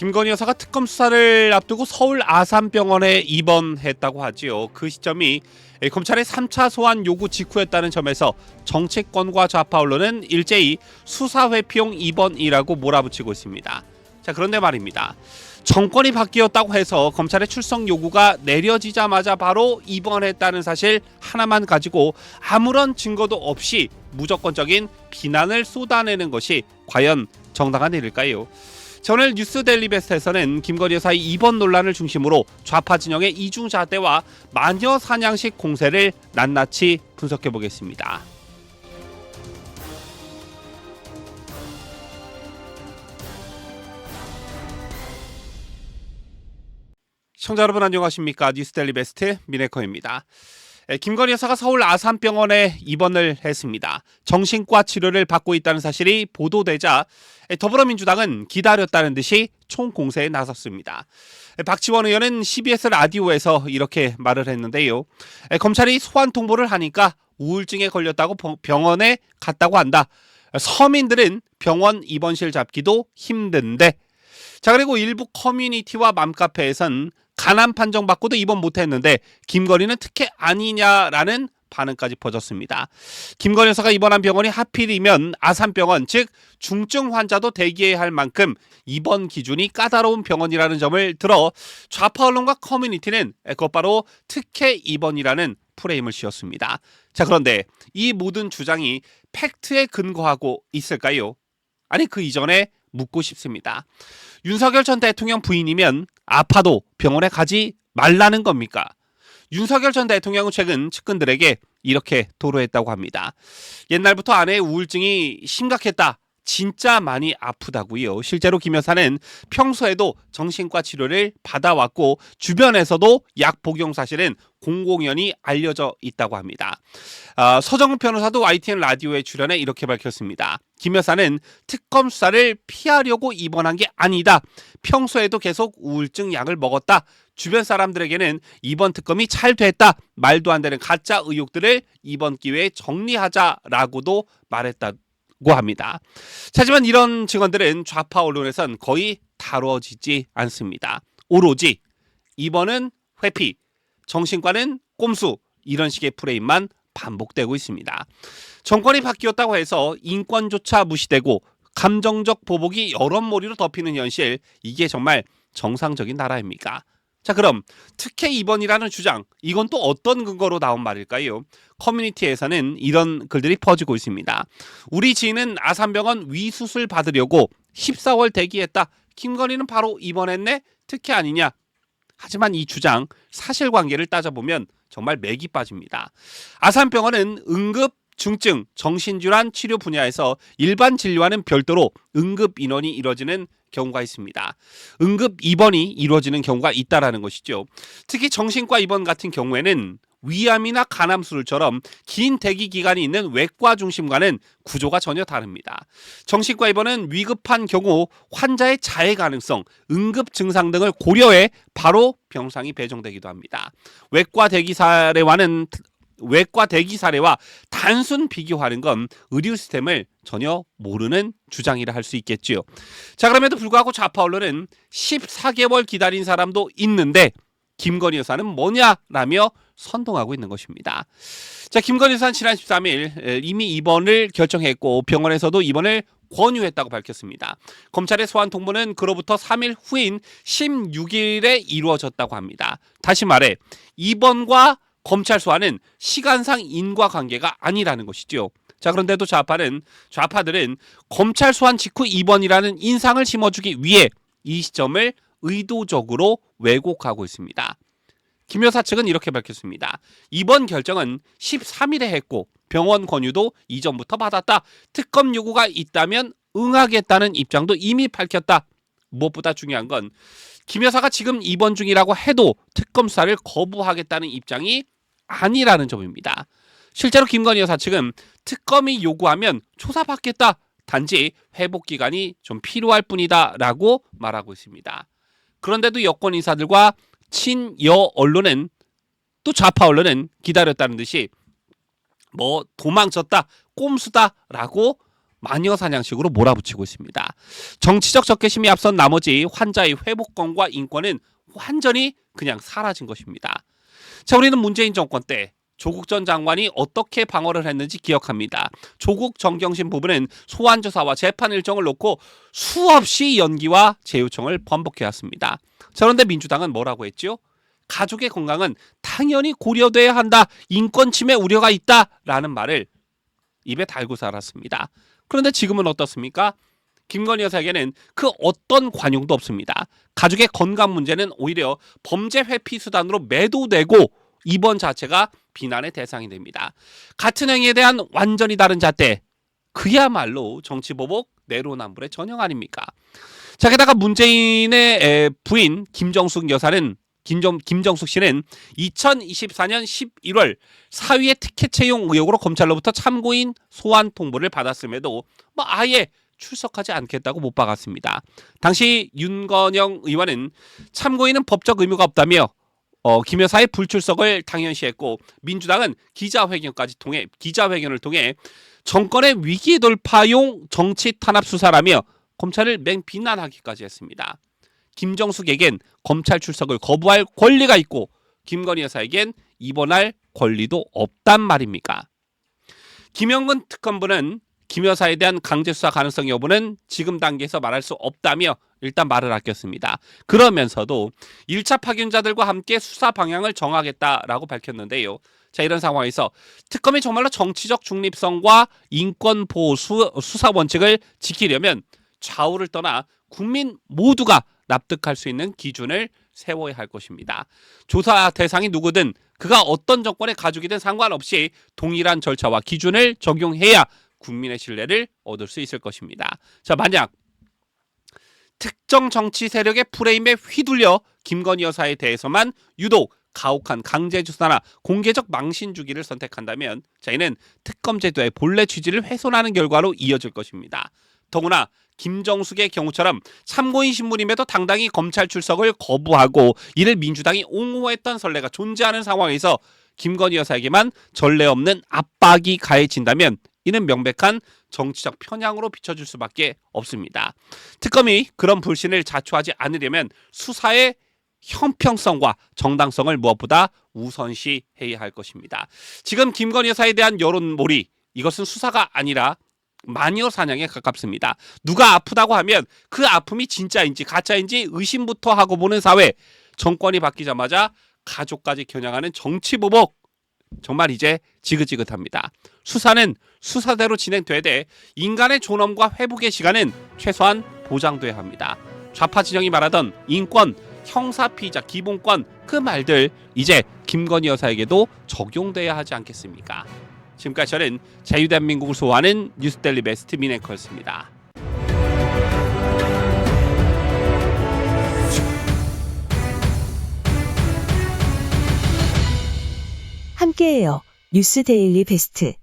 김건희 여사가 특검 수사를 앞두고 서울 아산병원에 입원했다고 하지요. 그 시점이 검찰의 3차 소환 요구 직후였다는 점에서 정치권과 좌파 언론은 일제히 수사 회피용 입원이라고 몰아붙이고 있습니다. 자, 그런데 말입니다. 정권이 바뀌었다고 해서 검찰의 출석 요구가 내려지자마자 바로 입원했다는 사실 하나만 가지고 아무런 증거도 없이 무조건적인 비난을 쏟아내는 것이 과연 정당한 일일까요? 자, 오늘 뉴스 데일리 베스트에서는 김건희 여사의 입원 논란을 중심으로 좌파 진영의 이중잣대와 마녀 사냥식 공세를 낱낱이 분석해 보겠습니다. 시청자 여러분 안녕하십니까? 뉴스 데일리 베스트 미네커입니다. 김건희 여사가 서울 아산병원에 입원을 했습니다. 정신과 치료를 받고 있다는 사실이 보도되자 더불어민주당은 기다렸다는 듯이 총공세에 나섰습니다. 박지원 의원은 CBS 라디오에서 이렇게 말을 했는데요. 검찰이 소환 통보를 하니까 우울증에 걸렸다고 병원에 갔다고 한다. 서민들은 병원 입원실 잡기도 힘든데. 자, 그리고 일부 커뮤니티와 맘카페에선 가난 판정받고도 입원 못했는데 김건희는 특혜 아니냐라는 반응까지 퍼졌습니다. 김건희 여사가 입원한 병원이 하필이면 아산병원, 즉 중증 환자도 대기해야 할 만큼 입원 기준이 까다로운 병원이라는 점을 들어 좌파 언론과 커뮤니티는 곧바로 특혜 입원이라는 프레임을 씌웠습니다. 자, 그런데 이 모든 주장이 팩트에 근거하고 있을까요? 아니, 그 이전에 묻고 싶습니다. 윤석열 전 대통령 부인이면 아파도 병원에 가지 말라는 겁니까? 윤석열 전 대통령은 최근 측근들에게 이렇게 토로했다고 합니다. 옛날부터 아내의 우울증이 심각했다. 진짜 많이 아프다고요. 실제로 김 여사는 평소에도 정신과 치료를 받아왔고 주변에서도 약 복용 사실은 공공연히 알려져 있다고 합니다. 서정훈 변호사도 YTN 라디오에 출연해 이렇게 밝혔습니다. 김 여사는 특검 수사를 피하려고 입원한 게 아니다. 평소에도 계속 우울증 약을 먹었다. 주변 사람들에게는 이번 특검이 잘 됐다. 말도 안 되는 가짜 의혹들을 이번 기회에 정리하자라고도 말했다고 합니다. 하지만 이런 증언들은 좌파 언론에선 거의 다뤄지지 않습니다. 오로지 이번은 회피, 정신과는 꼼수, 이런 식의 프레임만 반복되고 있습니다. 정권이 바뀌었다고 해서 인권조차 무시되고 감정적 보복이 여론몰이로 덮이는 현실, 이게 정말 정상적인 나라입니까? 자, 그럼 특혜 입원이라는 주장, 이건 또 어떤 근거로 나온 말일까요? 커뮤니티에서는 이런 글들이 퍼지고 있습니다. 우리 지인은 아산병원 위수술 받으려고 14월 대기했다. 김건희는 바로 입원했네? 특혜 아니냐? 하지만 이 주장, 사실관계를 따져보면 정말 맥이 빠집니다. 아산병원은 응급, 중증, 정신질환 치료 분야에서 일반 진료와는 별도로 응급 인원이 이루어지는 경우가 있습니다. 응급 입원이 이루어지는 경우가 있다라는 것이죠. 특히 정신과 입원 같은 경우에는 위암이나 간암수술처럼 긴 대기 기간이 있는 외과 중심과는 구조가 전혀 다릅니다. 정신과 입원은 위급한 경우 환자의 자해 가능성, 응급 증상 등을 고려해 바로 병상이 배정되기도 합니다. 외과 대기 사례와 단순 비교하는 건 의료 시스템을 전혀 모르는 주장이라 할 수 있겠지요. 자, 그럼에도 불구하고 좌파 언론은 14개월 기다린 사람도 있는데 김건희 여사는 뭐냐라며 선동하고 있는 것입니다. 자, 김건희 여사는 지난 13일 이미 입원을 결정했고 병원에서도 입원을 권유했다고 밝혔습니다. 검찰의 소환 통보는 그로부터 3일 후인 16일에 이루어졌다고 합니다. 다시 말해 입원과 검찰 소환은 시간상 인과관계가 아니라는 것이죠. 자, 그런데도 좌파들은 검찰 소환 직후 입원이라는 인상을 심어주기 위해 이 시점을 의도적으로 왜곡하고 있습니다. 김 여사 측은 이렇게 밝혔습니다. 이번 결정은 13일에 했고 병원 권유도 이전부터 받았다. 특검 요구가 있다면 응하겠다는 입장도 이미 밝혔다. 무엇보다 중요한 건 김 여사가 지금 입원 중이라고 해도 특검 수사를 거부하겠다는 입장이 아니라는 점입니다. 실제로 김건희 여사 측은 특검이 요구하면 조사받겠다. 단지 회복 기간이 좀 필요할 뿐이다 라고 말하고 있습니다. 그런데도 여권 인사들과 친여 언론은, 또 좌파 언론은 기다렸다는 듯이 뭐 도망쳤다, 꼼수다 라고 마녀 사냥식으로 몰아붙이고 있습니다. 정치적 적개심이 앞선 나머지 환자의 회복권과 인권은 완전히 그냥 사라진 것입니다. 자, 우리는 문재인 정권 때 조국 전 장관이 어떻게 방어를 했는지 기억합니다. 조국 정경심 부부는 소환조사와 재판 일정을 놓고 수없이 연기와 재요청을 번복해왔습니다. 그런데 민주당은 뭐라고 했죠? 가족의 건강은 당연히 고려돼야 한다. 인권 침해 우려가 있다라는 말을 입에 달고 살았습니다. 그런데 지금은 어떻습니까? 김건희 여사에게는 그 어떤 관용도 없습니다. 가족의 건강 문제는 오히려 범죄 회피 수단으로 매도되고 입원 자체가 비난의 대상이 됩니다. 같은 행위에 대한 완전히 다른 잣대, 그야말로 정치보복 내로남불의 전형 아닙니까? 자, 게다가 문재인의 부인 김정숙 여사는 김정숙 씨는 2024년 11월 사위의 티켓 채용 의혹으로 검찰로부터 참고인 소환 통보를 받았음에도 아예 출석하지 않겠다고 못 박았습니다. 당시 윤건영 의원은 참고인은 법적 의무가 없다며 김 여사의 불출석을 당연시했고, 민주당은 기자회견을 통해 정권의 위기 돌파용 정치 탄압 수사라며 검찰을 맹비난하기까지 했습니다. 김정숙에겐 검찰 출석을 거부할 권리가 있고 김건희 여사에겐 입원할 권리도 없단 말입니까? 김영근 특검부는 김 여사에 대한 강제 수사 가능성 여부는 지금 단계에서 말할 수 없다며 일단 말을 아꼈습니다. 그러면서도 1차 파견자들과 함께 수사 방향을 정하겠다라고 밝혔는데요. 자, 이런 상황에서 특검이 정말로 정치적 중립성과 인권 보호 수사 원칙을 지키려면 좌우를 떠나 국민 모두가 납득할 수 있는 기준을 세워야 할 것입니다. 조사 대상이 누구든 그가 어떤 정권의 가족이든 상관없이 동일한 절차와 기준을 적용해야 국민의 신뢰를 얻을 수 있을 것입니다. 자, 만약 특정 정치 세력의 프레임에 휘둘려 김건희 여사에 대해서만 유독 가혹한 강제조사나 공개적 망신 주기를 선택한다면, 자, 이는 특검 제도의 본래 취지를 훼손하는 결과로 이어질 것입니다. 더구나 김정숙의 경우처럼 참고인 신분임에도 당당히 검찰 출석을 거부하고 이를 민주당이 옹호했던 선례가 존재하는 상황에서 김건희 여사에게만 전례 없는 압박이 가해진다면 이는 명백한 정치적 편향으로 비춰질 수밖에 없습니다. 특검이 그런 불신을 자초하지 않으려면 수사의 형평성과 정당성을 무엇보다 우선시해야 할 것입니다. 지금 김건희 여사에 대한 여론몰이, 이것은 수사가 아니라 마녀 사냥에 가깝습니다. 누가 아프다고 하면 그 아픔이 진짜인지 가짜인지 의심부터 하고 보는 사회, 정권이 바뀌자마자 가족까지 겨냥하는 정치보복, 정말 이제 지긋지긋합니다. 수사는 수사대로 진행돼야 돼 인간의 존엄과 회복의 시간은 최소한 보장돼야 합니다. 좌파 진영이 말하던 인권, 형사 피의자 기본권, 그 말들 이제 김건희 여사에게도 적용돼야 하지 않겠습니까? 지금까지 저는 자유대한민국을 소화하는 뉴스데일리 베스트 민앵커였습니다. 함께해요. 뉴스데일리 베스트.